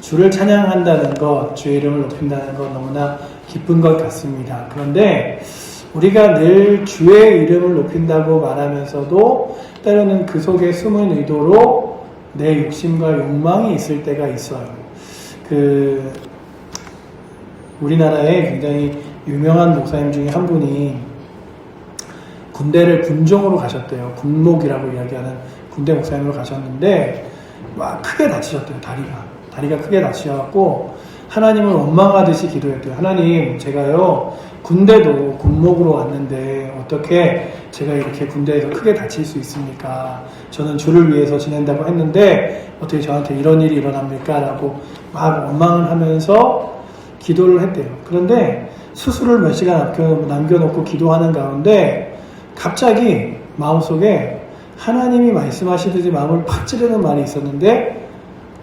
주를 찬양한다는 것, 주의 이름을 높인다는 것 너무나 기쁜 것 같습니다. 그런데 우리가 늘 주의 이름을 높인다고 말하면서도 때로는 그 속에 숨은 의도로 내 욕심과 욕망이 있을 때가 있어요. 우리나라에 굉장히 유명한 목사님 중에 한 분이 군대를 군종으로 가셨대요. 군목이라고 이야기하는 군대 목사님으로 가셨는데 막 크게 다치셨대요. 다리가 크게 다치셔갖고 하나님을 원망하듯이 기도했대요. 하나님, 제가요 군대도 군목으로 왔는데 어떻게 제가 이렇게 군대에서 크게 다칠 수 있습니까? 저는 주를 위해서 지낸다고 했는데 어떻게 저한테 이런 일이 일어납니까? 라고 막 원망을 하면서 기도를 했대요. 그런데 수술을 몇 시간 남겨놓고 기도하는 가운데 갑자기 마음속에 하나님이 말씀하시듯이 마음을 팍 찌르는 말이 있었는데,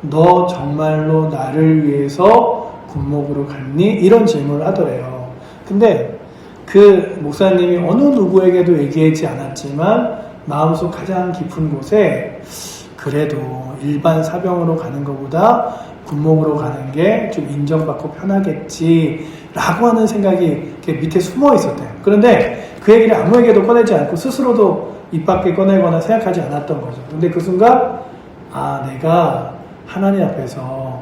너 정말로 나를 위해서 군목으로 갔니? 이런 질문을 하더래요. 근데 그 목사님이 어느 누구에게도 얘기하지 않았지만 마음속 가장 깊은 곳에 그래도 일반 사병으로 가는 것보다 군목으로 가는 게 좀 인정받고 편하겠지 라고 하는 생각이 이렇게 밑에 숨어 있었대요. 그런데 그 얘기를 아무에게도 꺼내지 않고 스스로도 입 밖에 꺼내거나 생각하지 않았던 거죠. 근데 그 순간 내가 하나님 앞에서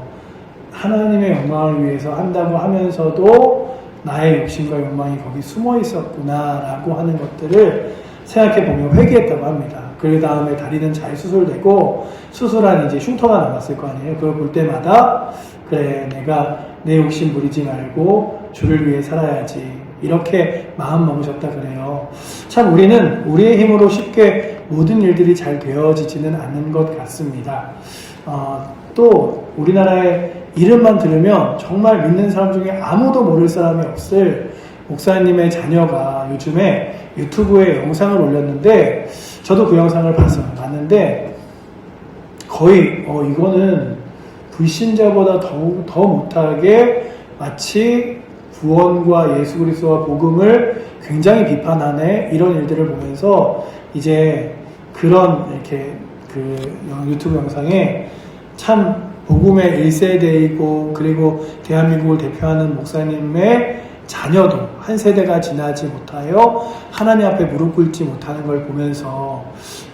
하나님의 영광을 위해서 한다고 하면서도 나의 욕심과 욕망이 거기 숨어 있었구나 라고 하는 것들을 생각해보면 회개했다고 합니다. 그 다음에 다리는 잘 수술되고 수술한 이제 흉터가 남았을 거 아니에요. 그걸 볼 때마다 그래, 내가 내 욕심 부리지 말고 주를 위해 살아야지, 이렇게 마음 먹으셨다 그래요. 참 우리는 우리의 힘으로 쉽게 모든 일들이 잘 되어지지는 않는 것 같습니다. 또 우리나라의 이름만 들으면 정말 믿는 사람 중에 아무도 모를 사람이 없을 목사님의 자녀가 요즘에 유튜브에 영상을 올렸는데, 저도 그 영상을 봤는데 거의 이거는 불신자보다 더 못하게 마치 구원과 예수 그리스도와 복음을 굉장히 비판하네, 이런 일들을 보면서 이제 그런 이렇게 유튜브 영상에 참 복음의 1세대이고 그리고 대한민국을 대표하는 목사님의 자녀도 한 세대가 지나지 못하여 하나님 앞에 무릎 꿇지 못하는 걸 보면서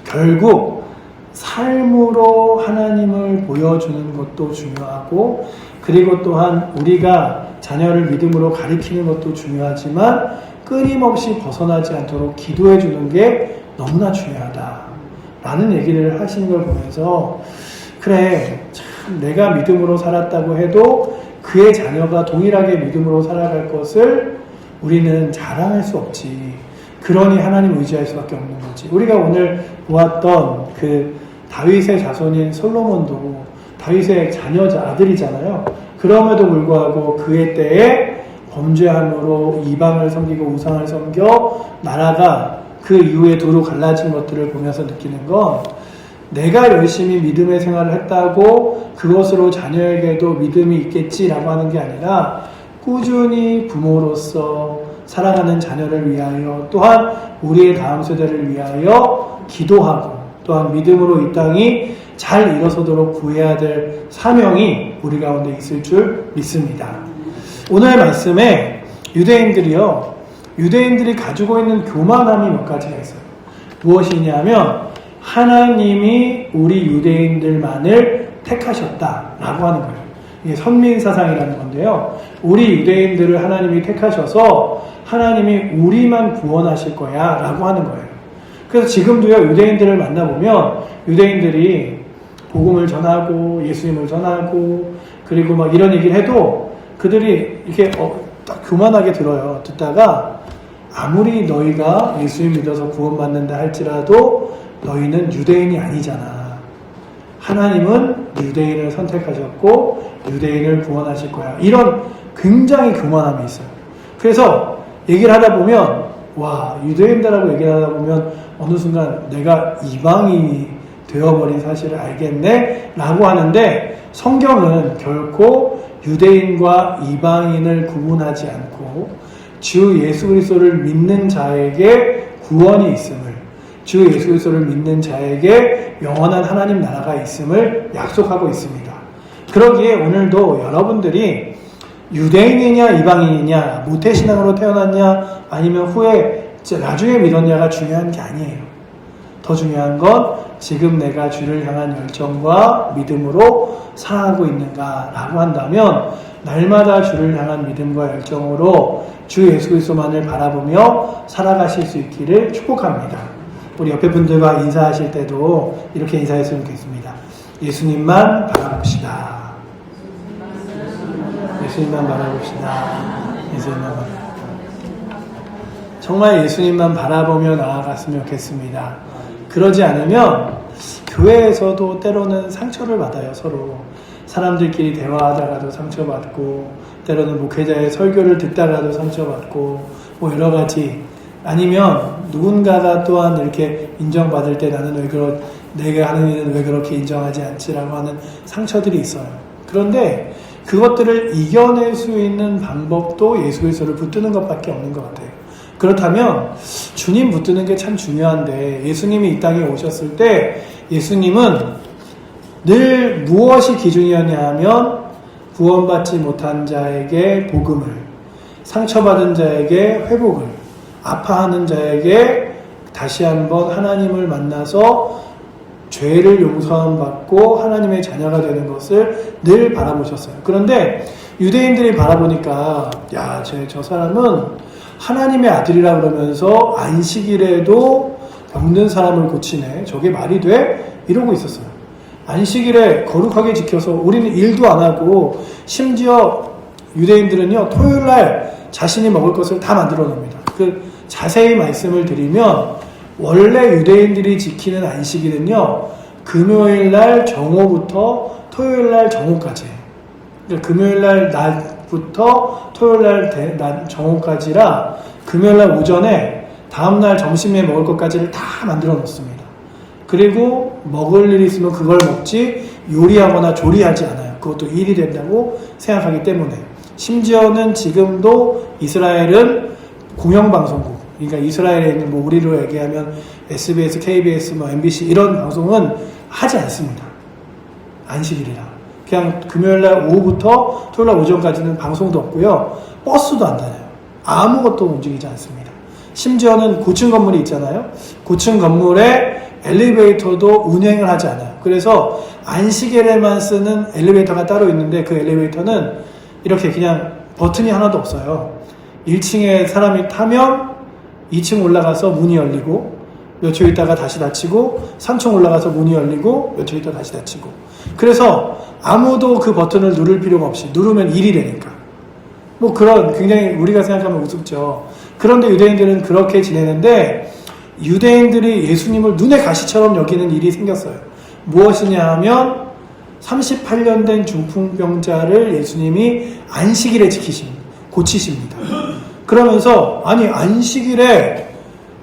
결국 삶으로 하나님을 보여주는 것도 중요하고, 그리고 또한 우리가 자녀를 믿음으로 가리키는 것도 중요하지만 끊임없이 벗어나지 않도록 기도해 주는 게 너무나 중요하다라는 얘기를 하시는 걸 보면서, 그래, 참 내가 믿음으로 살았다고 해도 그의 자녀가 동일하게 믿음으로 살아갈 것을 우리는 자랑할 수 없지. 그러니 하나님 의지할 수밖에 없는 거지. 우리가 오늘 보았던 그 다윗의 자손인 솔로몬도 다윗의 아들이잖아요. 그럼에도 불구하고 그의 때에 범죄함으로 이방을 섬기고 우상을 섬겨 나라가 그 이후에 도로 갈라진 것들을 보면서 느끼는 건, 내가 열심히 믿음의 생활을 했다고 그것으로 자녀에게도 믿음이 있겠지라고 하는 게 아니라 꾸준히 부모로서 사랑하는 자녀를 위하여, 또한 우리의 다음 세대를 위하여 기도하고, 또한 믿음으로 이 땅이 잘 일어서도록 구해야 될 사명이 우리 가운데 있을 줄 믿습니다. 오늘 말씀에 유대인들이 가지고 있는 교만함이 몇 가지가 있어요. 무엇이냐면 하나님이 우리 유대인들만을 택하셨다라고 하는 거예요. 이게 선민사상이라는 건데요. 우리 유대인들을 하나님이 택하셔서 하나님이 우리만 구원하실 거야 라고 하는 거예요. 그래서 지금도요, 유대인들을 만나보면 유대인들이 복음을 전하고 예수님을 전하고 그리고 막 이런 얘기를 해도 그들이 이렇게 딱 교만하게 들어요. 듣다가 아무리 너희가 예수님 믿어서 구원받는다 할지라도 너희는 유대인이 아니잖아. 하나님은 유대인을 선택하셨고 유대인을 구원하실 거야. 이런 굉장히 교만함이 있어요. 그래서 얘기를 하다 보면 유대인들하고 얘기를 하다 보면 어느 순간 내가 이방인이 되어버린 사실을 알겠네 라고 하는데, 성경은 결코 유대인과 이방인을 구분하지 않고 주 예수 그리스도를 믿는 자에게 구원이 있음을, 주 예수 그리스도를 믿는 자에게 영원한 하나님 나라가 있음을 약속하고 있습니다. 그러기에 오늘도 여러분들이 유대인이냐 이방인이냐 모태신앙으로 태어났냐 아니면 후에 나중에 믿었냐가 중요한 게 아니에요. 더 중요한 건 지금 내가 주를 향한 열정과 믿음으로 살아가고 있는가라고 한다면 날마다 주를 향한 믿음과 열정으로 주 예수 그리스도만을 바라보며 살아가실 수 있기를 축복합니다. 우리 옆에 분들과 인사하실 때도 이렇게 인사했으면 좋겠습니다. 예수님만 바라봅시다. 예수님만 바라봅시다. 예수님만 바라봅시다. 정말 예수님만 바라보며 나아갔으면 좋겠습니다. 그러지 않으면 교회에서도 때로는 상처를 받아요. 서로 사람들끼리 대화하다가도 상처받고 때로는 목회자의 설교를 듣다가도 상처받고 뭐 여러 가지 아니면 누군가가 또한 이렇게 인정받을 때 나는 내가 하는 일은 왜 그렇게 인정하지 않지라고 하는 상처들이 있어요. 그런데 그것들을 이겨낼 수 있는 방법도 예수 그리스도를 붙드는 것밖에 없는 것 같아요. 그렇다면 주님 붙드는 게 참 중요한데 예수님이 이 땅에 오셨을 때 예수님은 늘 무엇이 기준이었냐 하면 구원받지 못한 자에게 복음을, 상처받은 자에게 회복을, 아파하는 자에게 다시 한번 하나님을 만나서 죄를 용서함 받고 하나님의 자녀가 되는 것을 늘 바라보셨어요. 그런데 유대인들이 바라보니까 저 사람은 하나님의 아들이라 그러면서 안식일에도 병든 사람을 고치네. 저게 말이 돼? 이러고 있었어요. 안식일에 거룩하게 지켜서 우리는 일도 안 하고 심지어 유대인들은요 토요일날 자신이 먹을 것을 다 만들어 놓습니다. 자세히 말씀을 드리면 원래 유대인들이 지키는 안식일은요 금요일날 정오부터 토요일날 정오까지 그러니까 금요일날 낮부터 토요일날 낮 정오까지라 금요일날 오전에 다음날 점심에 먹을 것까지를 다 만들어 놓습니다. 그리고 먹을 일이 있으면 그걸 먹지 요리하거나 조리하지 않아요. 그것도 일이 된다고 생각하기 때문에 심지어는 지금도 이스라엘은 공영방송국 그러니까 이스라엘에 있는 우리로 얘기하면 SBS, KBS, MBC 이런 방송은 하지 않습니다. 안식일이라 그냥 금요일날 오후부터 토요일날 오전까지는 방송도 없고요. 버스도 안 다녀요. 아무것도 움직이지 않습니다. 심지어는 고층 건물이 있잖아요. 고층 건물에 엘리베이터도 운행을 하지 않아요. 그래서 안식일에만 쓰는 엘리베이터가 따로 있는데 그 엘리베이터는 이렇게 그냥 버튼이 하나도 없어요. 1층에 사람이 타면 2층 올라가서 문이 열리고 몇 초 있다가 다시 닫히고 3층 올라가서 문이 열리고 몇 초 있다가 다시 닫히고 그래서 아무도 그 버튼을 누를 필요가 없이 누르면 일이 되니까 그런 굉장히 우리가 생각하면 우습죠. 그런데 유대인들은 그렇게 지내는데 유대인들이 예수님을 눈의 가시처럼 여기는 일이 생겼어요. 무엇이냐 하면 38년 된 중풍병자를 예수님이 안식일에 고치십니다. 그러면서 아니 안식일에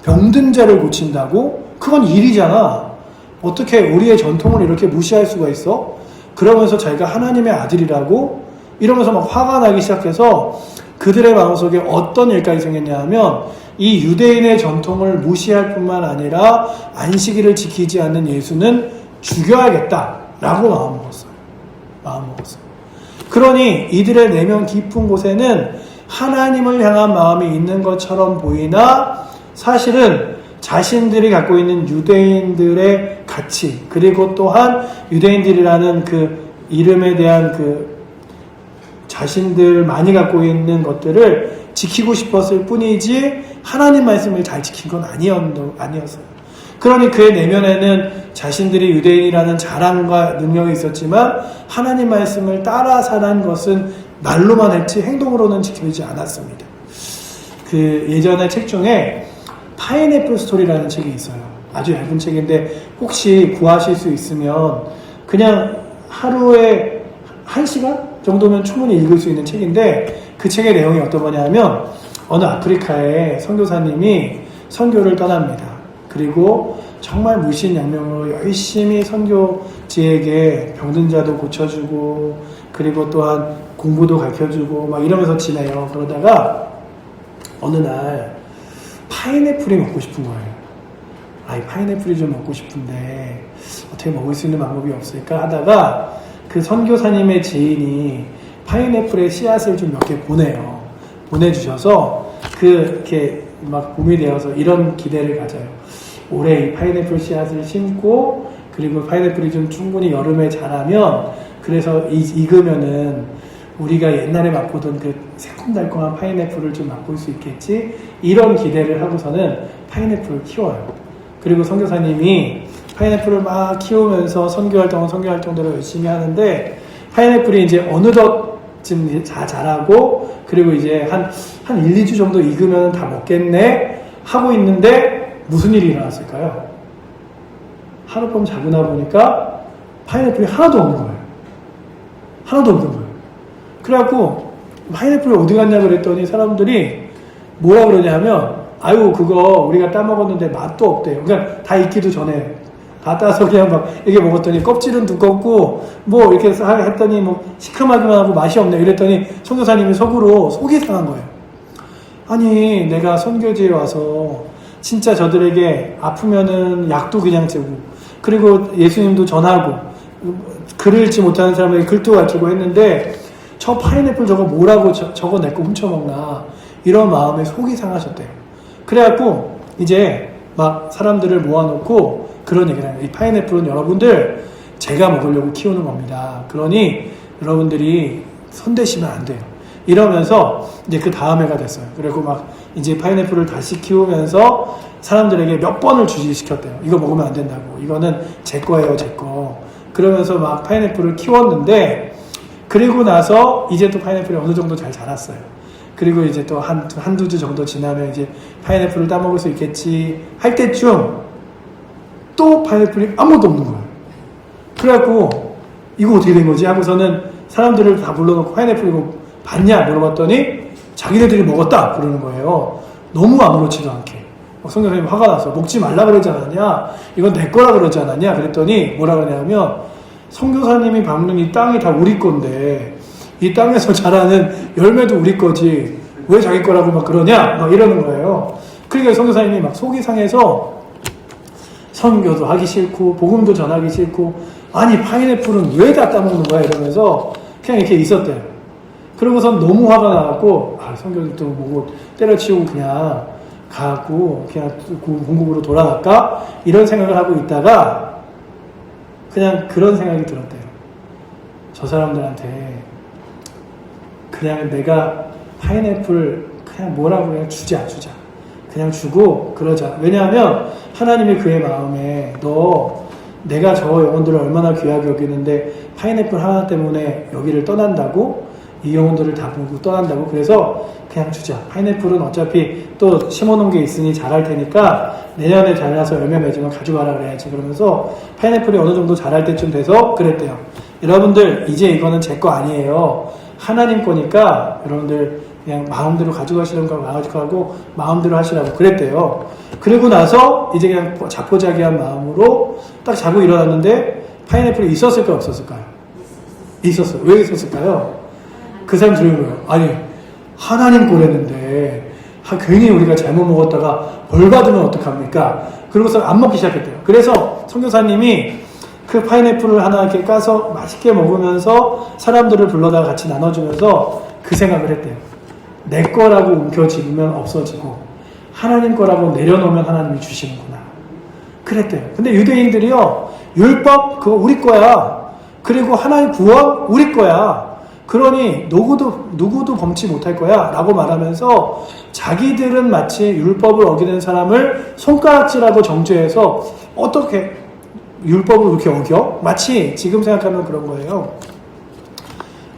병든 자를 고친다고? 그건 일이잖아. 어떻게 우리의 전통을 이렇게 무시할 수가 있어? 그러면서 자기가 하나님의 아들이라고 이러면서 막 화가 나기 시작해서 그들의 마음속에 어떤 일까지 생겼냐 하면 이 유대인의 전통을 무시할 뿐만 아니라 안식일을 지키지 않는 예수는 죽여야겠다라고 마음먹었어요. 그러니 이들의 내면 깊은 곳에는 하나님을 향한 마음이 있는 것처럼 보이나 사실은 자신들이 갖고 있는 유대인들의 가치 그리고 또한 유대인들이라는 그 이름에 대한 자신들 많이 갖고 있는 것들을 지키고 싶었을 뿐이지 하나님 말씀을 잘 지킨 건 아니었어요. 그러니 그의 내면에는 자신들이 유대인이라는 자랑과 능력이 있었지만 하나님 말씀을 따라 살한 것은 말로만 했지 행동으로는 지켜지지 않았습니다. 예전에 책 중에 파인애플 스토리라는 책이 있어요. 아주 얇은 책인데 혹시 구하실 수 있으면 그냥 하루에 1시간 정도면 충분히 읽을 수 있는 책인데 그 책의 내용이 어떤 거냐면 어느 아프리카의 선교사님이 선교를 떠납니다. 그리고 정말 물신양면으로 열심히 선교지에게 병든 자도 고쳐주고 그리고 또한 공부도 가르쳐주고 막 이러면서 지내요. 그러다가 어느 날 파인애플이 먹고 싶은 거예요. 파인애플이 좀 먹고 싶은데 어떻게 먹을 수 있는 방법이 없을까 하다가 그 선교사님의 지인이 파인애플의 씨앗을 좀 몇 개 보내주셔서 이렇게 막 봄이 되어서 이런 기대를 가져요. 올해 이 파인애플 씨앗을 심고 그리고 파인애플이 좀 충분히 여름에 자라면 그래서 익으면은 우리가 옛날에 맛보던 그 새콤달콤한 파인애플을 좀 맛볼 수 있겠지? 이런 기대를 하고서는 파인애플을 키워요. 그리고 선교사님이 파인애플을 막 키우면서 선교활동대로 열심히 하는데 파인애플이 이제 어느덧쯤 자라고 그리고 이제 한 1, 2주 정도 익으면 다 먹겠네 하고 있는데 무슨 일이 일어났을까요? 하룻밤 자고 나 보니까 파인애플이 하나도 없는 거예요. 하나도 없는 거예요. 그래갖고 파인애플이 어디 갔냐 그랬더니 사람들이 뭐라 그러냐면 아유 그거 우리가 따먹었는데 맛도 없대요. 그러니까 다 익기도 전에 다 따서 그냥 막 이렇게 먹었더니 껍질은 두껍고 뭐 이렇게 했더니 뭐 시큼하기만 하고 맛이 없네 이랬더니 선교사님이 속으로 속이 상한 거예요. 아니 내가 선교지에 와서 진짜 저들에게 아프면은 약도 그냥 재고 그리고 예수님도 전하고 글 읽지 못하는 사람에게 글도 가르치고 했는데 저 파인애플 저거 뭐라고 저거 내 거 훔쳐먹나 이런 마음에 속이 상하셨대요. 그래갖고 이제 막 사람들을 모아놓고 그런 얘기를 해요. 이 파인애플은 여러분들 제가 먹으려고 키우는 겁니다. 그러니 여러분들이 손대시면 안 돼요. 이러면서 이제 그 다음 해가 됐어요. 그리고 막 이제 파인애플을 다시 키우면서 사람들에게 몇 번을 주지시켰대요. 이거 먹으면 안 된다고. 이거는 제 거예요, 제 거. 그러면서 막 파인애플을 키웠는데 그리고 나서 이제 또 파인애플이 어느 정도 잘 자랐어요. 그리고 이제 또 한두 주 정도 지나면 이제 파인애플을 따먹을 수 있겠지 할 때쯤 또 파인애플이 아무것도 없는 거예요. 그래갖고 이거 어떻게 된 거지? 하고서는 사람들을 다 불러놓고 파인애플 이거 봤냐? 물어봤더니 자기네들이 먹었다 그러는 거예요. 너무 아무렇지도 않게. 선교사님 화가 나서 먹지 말라 그러지 않았냐? 이건 내 거라 그러지 않았냐? 그랬더니 뭐라 그러냐면 선교사님이 밟는 이 땅이 다 우리 건데 이 땅에서 자라는 열매도 우리 거지 왜 자기 거라고 막 그러냐? 막 이러는 거예요. 그러니까 선교사님이 막 속이 상해서 선교도 하기 싫고 복음도 전하기 싫고 아니 파인애플은 왜 다 따먹는 거야? 이러면서 그냥 이렇게 있었대요. 그러고선 너무 화가 나갖고 선교도 뭐고 때려치우고 그냥 가고 그냥 공국으로 돌아갈까? 이런 생각을 하고 있다가 그냥 그런 생각이 들었대요. 저 사람들한테 그냥 내가 파인애플 그냥 뭐라고 그냥 주자. 그냥 주고 그러자. 왜냐하면 하나님이 그의 마음에 너 내가 저 영혼들을 얼마나 귀하게 여기는데 파인애플 하나 때문에 여기를 떠난다고? 이 영혼들을 다 보고 떠난다고? 그래서 그냥 주자. 파인애플은 어차피 또 심어놓은 게 있으니 자랄 테니까 내년에 자라서 열매 맺으면 가져가라 그래야지. 그러면서 파인애플이 어느 정도 자랄 때쯤 돼서 그랬대요. 여러분들 이제 이거는 제 거 아니에요. 하나님 거니까 여러분들 그냥 마음대로 가져가시는 거 가지고 마음대로 하시라고 그랬대요. 그리고 나서 이제 그냥 자포자기한 마음으로 딱 자고 일어났는데 파인애플이 있었을까요? 없었을까요? 있었어요. 왜 있었을까요? 그 사람 들은 거예요. 아니 하나님 거랬는데 괜히 우리가 잘못 먹었다가 벌 받으면 어떡합니까? 그러고서 안 먹기 시작했대요. 그래서 선교사님이 그 파인애플을 하나 이렇게 까서 맛있게 먹으면서 사람들을 불러다가 같이 나눠주면서 그 생각을 했대요. 내 거라고 움켜쥐면 없어지고 하나님 거라고 내려놓으면 하나님이 주시는구나. 그랬대요. 근데 유대인들이요. 율법 그거 우리 거야. 그리고 하나님 구원 우리 거야. 그러니 누구도 범치 못할 거야 라고 말하면서 자기들은 마치 율법을 어기는 사람을 손가락질하고 정죄해서 어떻게 율법을 그렇게 어겨? 마치 지금 생각하면 그런 거예요.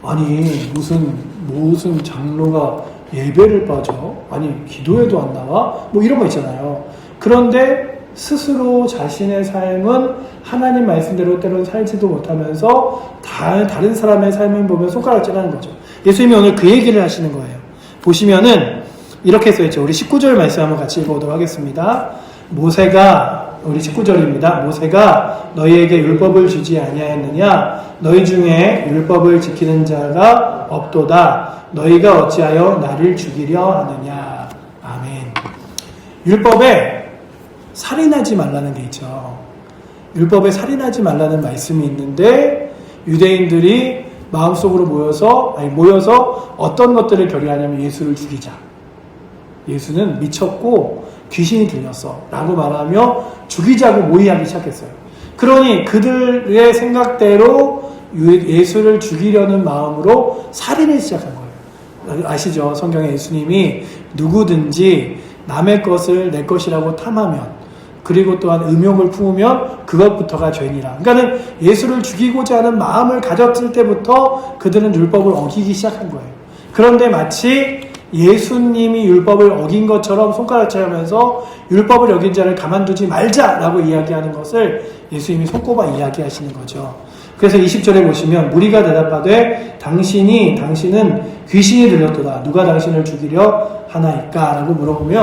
아니 무슨 장로가 예배를 빠져? 아니 기도에도 안 나와? 뭐 이런 거 있잖아요. 그런데 스스로 자신의 삶은 하나님 말씀대로 때로는 살지도 못하면서 다른 사람의 삶을 보면 손가락질하는 거죠. 예수님이 오늘 그 얘기를 하시는 거예요. 보시면은 이렇게 써있죠. 우리 19절 말씀 한번 같이 읽어보도록 하겠습니다. 모세가 우리 19절입니다. 모세가 너희에게 율법을 주지 아니하였느냐? 너희 중에 율법을 지키는 자가 없도다. 너희가 어찌하여 나를 죽이려 하느냐? 아멘. 율법에 살인하지 말라는 게 있죠. 율법에 살인하지 말라는 말씀이 있는데 유대인들이 마음속으로 모여서 어떤 것들을 결의하냐면 예수를 죽이자. 예수는 미쳤고 귀신이 들렸어 라고 말하며 죽이자고 모의하기 시작했어요. 그러니 그들의 생각대로 예수를 죽이려는 마음으로 살인을 시작한 거예요. 아시죠? 성경에 예수님이 누구든지 남의 것을 내 것이라고 탐하면, 그리고 또한 음욕을 품으면 그것부터가 죄니라. 그러니까는 예수를 죽이고자 하는 마음을 가졌을 때부터 그들은 율법을 어기기 시작한 거예요. 그런데 마치 예수님이 율법을 어긴 것처럼 손가락질 하면서 율법을 어긴 자를 가만두지 말자라고 이야기하는 것을 예수님이 손꼽아 이야기하시는 거죠. 그래서 20절에 보시면 무리가 대답하되 당신은 귀신이 들렸도다. 누가 당신을 죽이려 하나이까? 라고 물어보면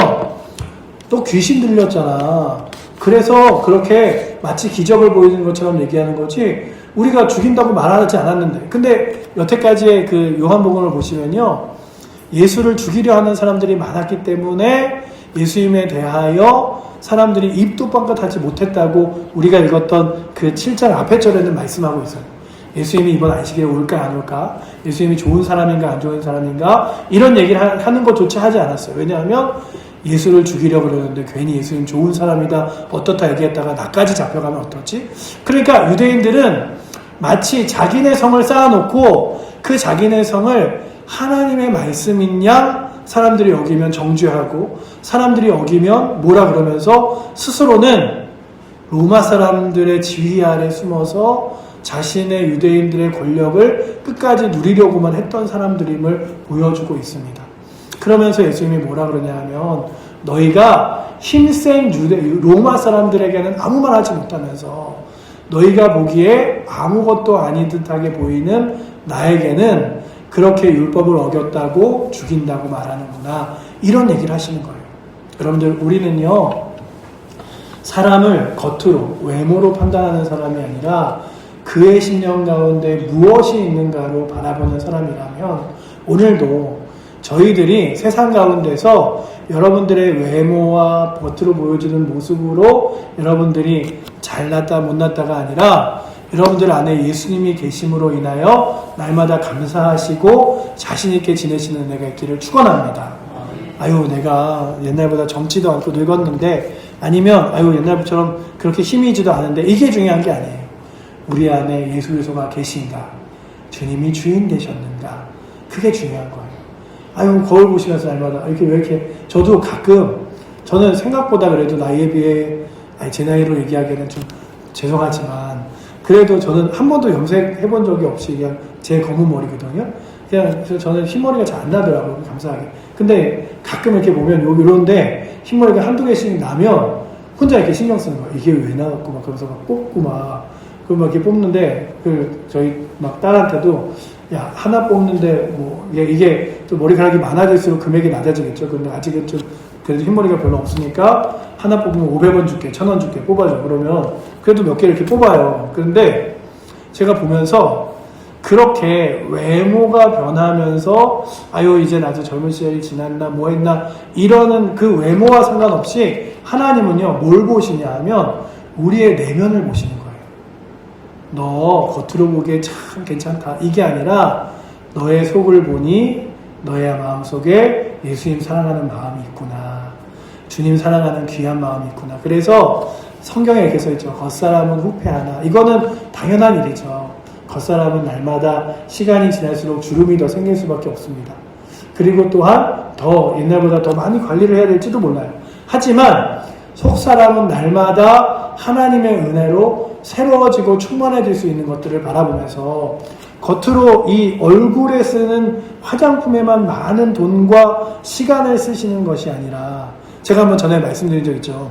또 귀신 들렸잖아. 그래서 그렇게 마치 기적을 보이는 것처럼 얘기하는 거지 우리가 죽인다고 말하지 않았는데. 근데 여태까지의 그 요한복음을 보시면요, 예수를 죽이려 하는 사람들이 많았기 때문에 예수님에 대하여 사람들이 입도 뻥끗하지 못했다고 우리가 읽었던 그 7장 앞에 절에는 말씀하고 있어요. 예수님이 이번 안식일에 올까 안 올까? 예수님이 좋은 사람인가 안 좋은 사람인가? 이런 얘기를 하는 것조차 하지 않았어요. 왜냐하면 예수를 죽이려고 그러는데 괜히 예수님 좋은 사람이다 어떻다 얘기했다가 나까지 잡혀가면 어떡지? 그러니까 유대인들은 마치 자기네 성을 쌓아놓고 그 자기네 성을 하나님의 말씀인 양 사람들이 어기면 정죄하고 사람들이 어기면 뭐라 그러면서 스스로는 로마 사람들의 지휘 아래 숨어서 자신의 유대인들의 권력을 끝까지 누리려고만 했던 사람들임을 보여주고 있습니다. 그러면서 예수님이 뭐라 그러냐 하면 너희가 힘센 로마 사람들에게는 아무 말 하지 못하면서 너희가 보기에 아무것도 아닌 듯하게 보이는 나에게는 그렇게 율법을 어겼다고 죽인다고 말하는구나. 이런 얘기를 하시는 거예요. 여러분들, 우리는요, 사람을 겉으로, 외모로 판단하는 사람이 아니라 그의 심령 가운데 무엇이 있는가로 바라보는 사람이라면 오늘도 저희들이 세상 가운데서 여러분들의 외모와 겉으로 보여주는 모습으로 여러분들이 잘났다 못났다가 아니라 여러분들 안에 예수님이 계심으로 인하여 날마다 감사하시고 자신있게 지내시는 내가 있기를 축원합니다. 아유, 내가 옛날보다 젊지도 않고 늙었는데, 아니면 아유, 옛날처럼 그렇게 힘이지도 않은데, 이게 중요한 게 아니에요. 우리 안에 예수 그리스도가 계신가? 주님이 주인 되셨는가? 그게 중요한 거예요. 아유, 거울 보시면서 날마다 왜 이렇게 저도 가끔, 저는 생각보다 그래도 나이에 비해, 제 나이로 얘기하기에는 좀 죄송하지만 그래도 저는 한 번도 염색해본 적이 없이 그냥 제 검은 머리거든요. 그래서 저는 흰머리가 잘 안 나더라고요, 감사하게. 근데 가끔 이렇게 보면 이런데 흰머리가 한두 개씩 나면 혼자 이렇게 신경 쓰는 거예요. 이게 왜 나왔고 막 그러면서 막 뽑고 막 이렇게 뽑는데 저희 막 딸한테도 야, 하나 뽑는데 뭐 이게 또 머리카락이 많아질수록 금액이 낮아지겠죠. 근데 아직은 좀 그래도 흰머리가 별로 없으니까 하나 뽑으면 500원 줄게, 1000원 줄게 뽑아줘. 그러면 그래도 몇 개 이렇게 뽑아요. 그런데 제가 보면서 그렇게 외모가 변하면서 아유 이제 나도 젊은 시절이 지났나 뭐 했나 이러는 그 외모와 상관없이 하나님은요 뭘 보시냐 하면 우리의 내면을 보시는 거예요. 너 겉으로 보기에 참 괜찮다 이게 아니라 너의 속을 보니 너의 마음속에 예수님 사랑하는 마음이 있구나. 주님 사랑하는 귀한 마음이 있구나. 그래서 성경에 이렇게 써있죠. 겉사람은 후패하나. 이거는 당연한 일이죠. 겉사람은 날마다 시간이 지날수록 주름이 더 생길 수밖에 없습니다. 그리고 또한 더 옛날보다 더 많이 관리를 해야 될지도 몰라요. 하지만 속사람은 날마다 하나님의 은혜로 새로워지고 충만해질 수 있는 것들을 바라보면서 겉으로 이 얼굴에 쓰는 화장품에만 많은 돈과 시간을 쓰시는 것이 아니라 제가 한번 전에 말씀드린 적 있죠.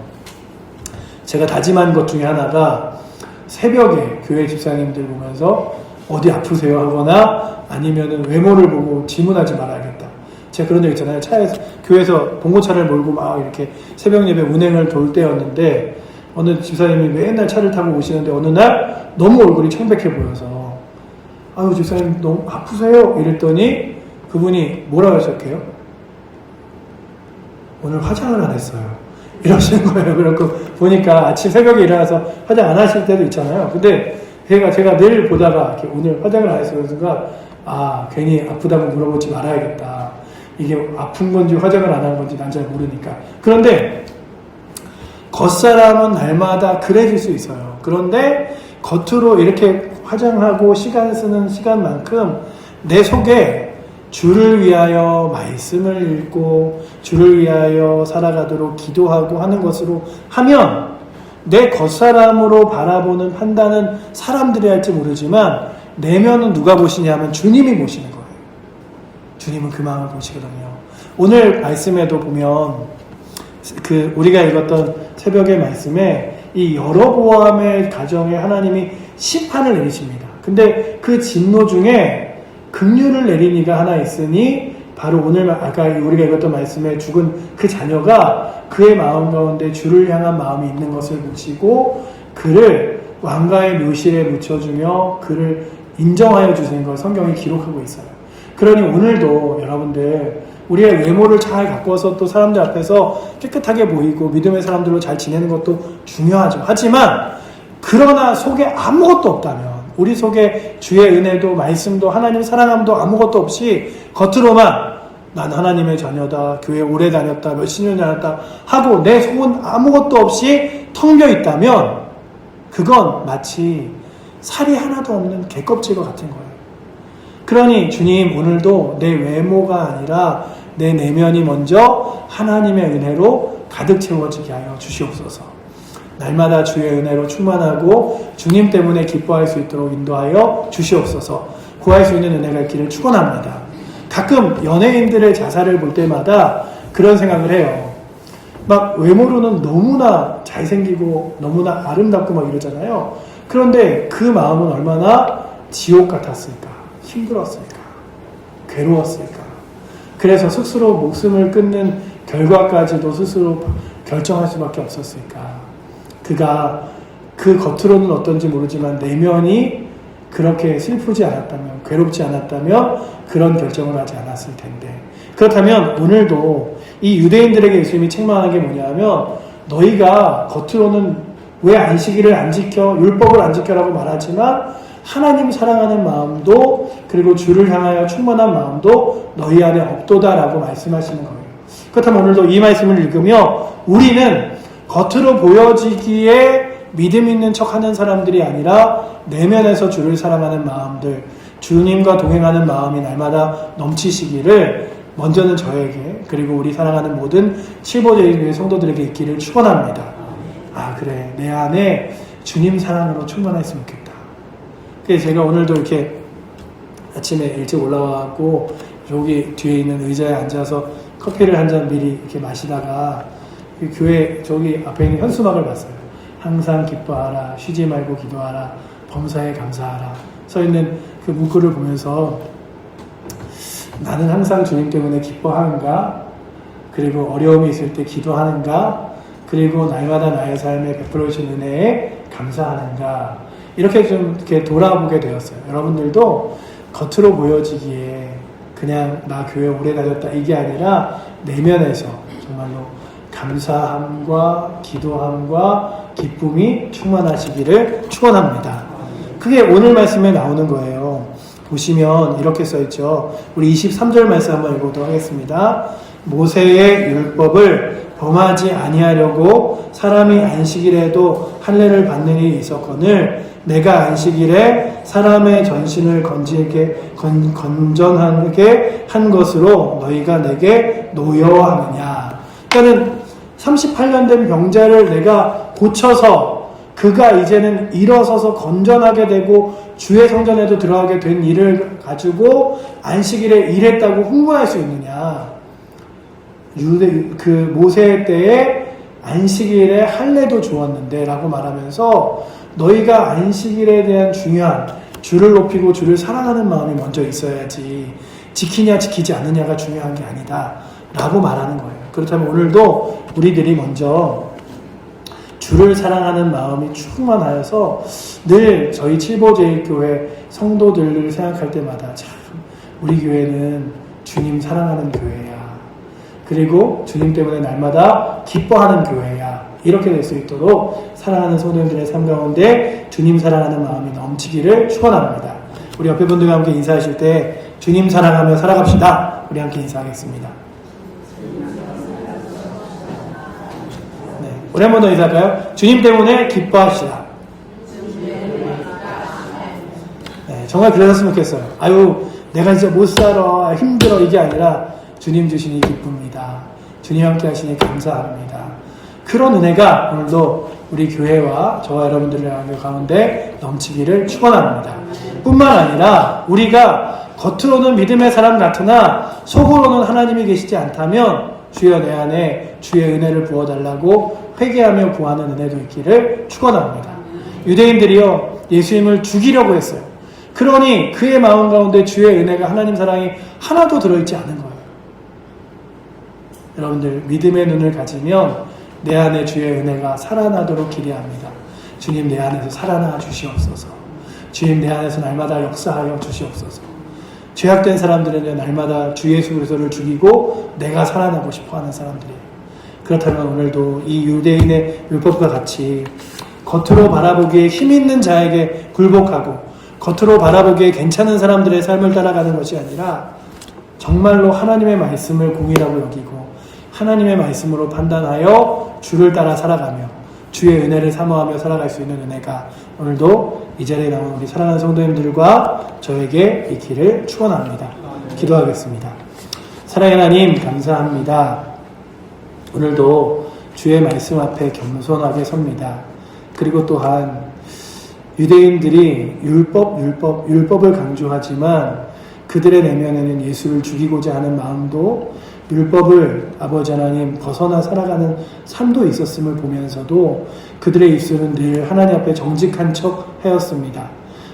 제가 다짐한 것 중에 하나가 새벽에 교회 집사님들 보면서 어디 아프세요 하거나 아니면은 외모를 보고 질문하지 말아야겠다. 제가 그런 적 있잖아요. 차에서 교회에서 봉고차를 몰고 막 이렇게 새벽 예배 운행을 돌 때였는데 어느 집사님이 맨날 차를 타고 오시는데 어느 날 너무 얼굴이 창백해 보여서 아유 집사님 너무 아프세요? 이랬더니 그분이 뭐라고 하셨게요? 오늘 화장을 안 했어요. 이러시는 거예요. 그래서 보니까 아침 새벽에 일어나서 화장 안 하실 때도 있잖아요. 근데 제가 늘 보다가 이렇게 오늘 화장을 안 했어요. 순간 괜히 아프다고 물어보지 말아야겠다. 이게 아픈 건지 화장을 안 한 건지 난 잘 모르니까. 그런데 겉사람은 날마다 그래질 수 있어요. 그런데 겉으로 이렇게 화장하고 시간 쓰는 시간만큼 내 속에 주를 위하여 말씀을 읽고 주를 위하여 살아가도록 기도하고 하는 것으로 하면 내 겉사람으로 바라보는 판단은 사람들이 할지 모르지만 내면은 누가 보시냐면 주님이 보시는 거예요. 주님은 그 마음을 보시거든요. 오늘 말씀에도 보면 우리가 읽었던 새벽의 말씀에 이 여로보암의 가정에 하나님이 심판을 내리십니다. 근데 그 진노 중에 긍휼을 내린 이가 하나 있으니 바로 오늘 아까 우리가 읽었던 말씀에 죽은 그 자녀가 그의 마음 가운데 주를 향한 마음이 있는 것을 보시고 그를 왕가의 묘실에 묻혀주며 그를 인정하여 주시는 걸 성경이 기록하고 있어요. 그러니 오늘도 여러분들 우리의 외모를 잘 가꿔서 또 사람들 앞에서 깨끗하게 보이고 믿음의 사람들로 잘 지내는 것도 중요하죠. 하지만 그러나 속에 아무것도 없다면 우리 속에 주의 은혜도 말씀도 하나님 사랑함도 아무것도 없이 겉으로만 난 하나님의 자녀다, 교회 오래 다녔다, 몇십 년 다녔다 하고 내 속은 아무것도 없이 텅 비어 있다면 그건 마치 살이 하나도 없는 개껍질과 같은 거예요. 그러니 주님 오늘도 내 외모가 아니라 내 내면이 먼저 하나님의 은혜로 가득 채워지게 하여 주시옵소서. 날마다 주의 은혜로 충만하고 주님 때문에 기뻐할 수 있도록 인도하여 주시옵소서. 구할 수 있는 은혜가 있기를 축원합니다. 가끔 연예인들의 자살을 볼 때마다 그런 생각을 해요. 막 외모로는 너무나 잘생기고 너무나 아름답고 막 이러잖아요. 그런데 그 마음은 얼마나 지옥 같았을까, 힘들었을까, 괴로웠을까. 그래서 스스로 목숨을 끊는 결과까지도 스스로 결정할 수밖에 없었을까. 그가 그 겉으로는 어떤지 모르지만 내면이 그렇게 슬프지 않았다면, 괴롭지 않았다면 그런 결정을 하지 않았을 텐데. 그렇다면 오늘도 이 유대인들에게 예수님이 책망하는 게 뭐냐면 너희가 겉으로는 왜 안식일을 안 지켜, 율법을 안 지켜라고 말하지만 하나님 사랑하는 마음도 그리고 주를 향하여 충만한 마음도 너희 안에 없도다라고 말씀하시는 거예요. 그렇다면 오늘도 이 말씀을 읽으며 우리는 겉으로 보여지기에 믿음 있는 척하는 사람들이 아니라 내면에서 주를 사랑하는 마음들, 주님과 동행하는 마음이 날마다 넘치시기를 먼저는 저에게 그리고 우리 사랑하는 모든 칠보제일교회 성도들에게 있기를 축원합니다. 그래, 내 안에 주님 사랑으로 충만했으면 좋겠다. 그래서 제가 오늘도 이렇게 아침에 일찍 올라와갖고 여기 뒤에 있는 의자에 앉아서 커피를 한 잔 미리 이렇게 마시다가 교회 저기 앞에 있는 현수막을 봤어요. 항상 기뻐하라, 쉬지 말고 기도하라, 범사에 감사하라 써 있는 그 문구를 보면서 나는 항상 주님 때문에 기뻐하는가? 그리고 어려움이 있을 때 기도하는가? 그리고 날마다 나의 삶에 베풀어 주신 은혜에 감사하는가? 이렇게 좀 이렇게 돌아보게 되었어요. 여러분들도 겉으로 보여지기에 그냥 나 교회 오래 다녔다 이게 아니라 내면에서 정말로 감사함과 기도함과 기쁨이 충만하시기를 축원합니다. 그게 오늘 말씀에 나오는 거예요. 보시면 이렇게 써있죠. 우리 23절 말씀 한번 읽어보도록 하겠습니다. 모세의 율법을 범하지 아니하려고 사람이 안식일에도 할례를 받는 일이 있었거늘 내가 안식일에 사람의 전신을 건전하게 한 것으로 너희가 내게 노여워하느냐. 그러니까 38년 된 병자를 내가 고쳐서 그가 이제는 일어서서 건전하게 되고 주의 성전에도 들어가게 된 일을 가지고 안식일에 일했다고 홍보할 수 있느냐. 그 모세 때에 안식일에 할례도 주었는데 라고 말하면서 너희가 안식일에 대한 중요한 주를 높이고 주를 사랑하는 마음이 먼저 있어야지 지키냐 지키지 않느냐가 중요한 게 아니다 라고 말하는 거예요. 그렇다면 오늘도 우리들이 먼저 주를 사랑하는 마음이 충만하여서 늘 저희 칠보제일교회 성도들을 생각할 때마다 참 우리 교회는 주님 사랑하는 교회야. 그리고 주님 때문에 날마다 기뻐하는 교회야. 이렇게 될 수 있도록 사랑하는 성도님들의 삶 가운데 주님 사랑하는 마음이 넘치기를 축원합니다. 우리 옆에 분들과 함께 인사하실 때 주님 사랑하며 살아갑시다. 우리 함께 인사하겠습니다. 네, 우리 한 번 더 인사할까요? 주님 때문에 기뻐합시다. 네, 정말 그러셨으면 좋겠어요. 아유, 내가 진짜 못 살아, 힘들어, 이게 아니라 주님 주시니 기쁩니다. 주님 함께 하시니 감사합니다. 그런 은혜가 오늘도 우리 교회와 저와 여러분들의 가운데 넘치기를 축원합니다. 뿐만 아니라 우리가 겉으로는 믿음의 사람 같으나 속으로는 하나님이 계시지 않다면 주여 내 안에 주의 은혜를 부어달라고 회개하며 구하는 은혜도 있기를 축원합니다. 유대인들이요, 예수님을 죽이려고 했어요. 그러니 그의 마음 가운데 주의 은혜가, 하나님 사랑이 하나도 들어있지 않은 거예요. 여러분들, 믿음의 눈을 가지면 내 안에 주의 은혜가 살아나도록 기대합니다. 주님 내 안에서 살아나 주시옵소서. 주님 내 안에서 날마다 역사하여 주시옵소서. 죄악된 사람들은 날마다 주 예수 그리스도를 죽이고 내가 살아나고 싶어하는 사람들이에요. 그렇다면 오늘도 이 유대인의 율법과 같이 겉으로 바라보기에 힘있는 자에게 굴복하고 겉으로 바라보기에 괜찮은 사람들의 삶을 따라가는 것이 아니라 정말로 하나님의 말씀을 공의라고 여기고 하나님의 말씀으로 판단하여 주를 따라 살아가며 주의 은혜를 사모하며 살아갈 수 있는 은혜가 오늘도 이 자리에 나온 우리 사랑하는 성도님들과 저에게 있기를 축원합니다. 기도하겠습니다. 사랑의 하나님, 감사합니다. 오늘도 주의 말씀 앞에 겸손하게 섭니다. 그리고 또한 유대인들이 율법을 강조하지만 그들의 내면에는 예수를 죽이고자 하는 마음도, 율법을 아버지 하나님 벗어나 살아가는 삶도 있었음을 보면서도 그들의 입술은 늘 하나님 앞에 정직한 척 하였습니다.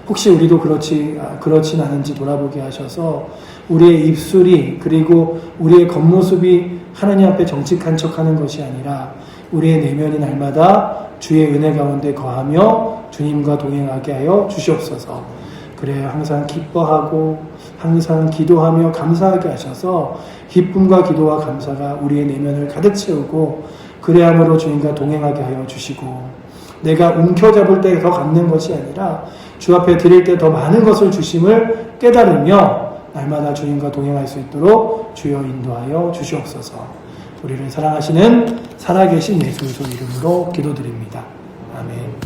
혹시 우리도 그렇진 않은지 돌아보게 하셔서 우리의 입술이, 그리고 우리의 겉모습이 하나님 앞에 정직한 척 하는 것이 아니라 우리의 내면이 날마다 주의 은혜 가운데 거하며 주님과 동행하게 하여 주시옵소서. 그래야 항상 기뻐하고 항상 기도하며 감사하게 하셔서 기쁨과 기도와 감사가 우리의 내면을 가득 채우고 그래야므로 주님과 동행하게 하여 주시고, 내가 움켜잡을 때 더 갖는 것이 아니라 주 앞에 드릴 때 더 많은 것을 주심을 깨달으며 날마다 주님과 동행할 수 있도록 주여 인도하여 주시옵소서. 우리를 사랑하시는 살아계신 예수 그리스도 이름으로 기도드립니다. 아멘.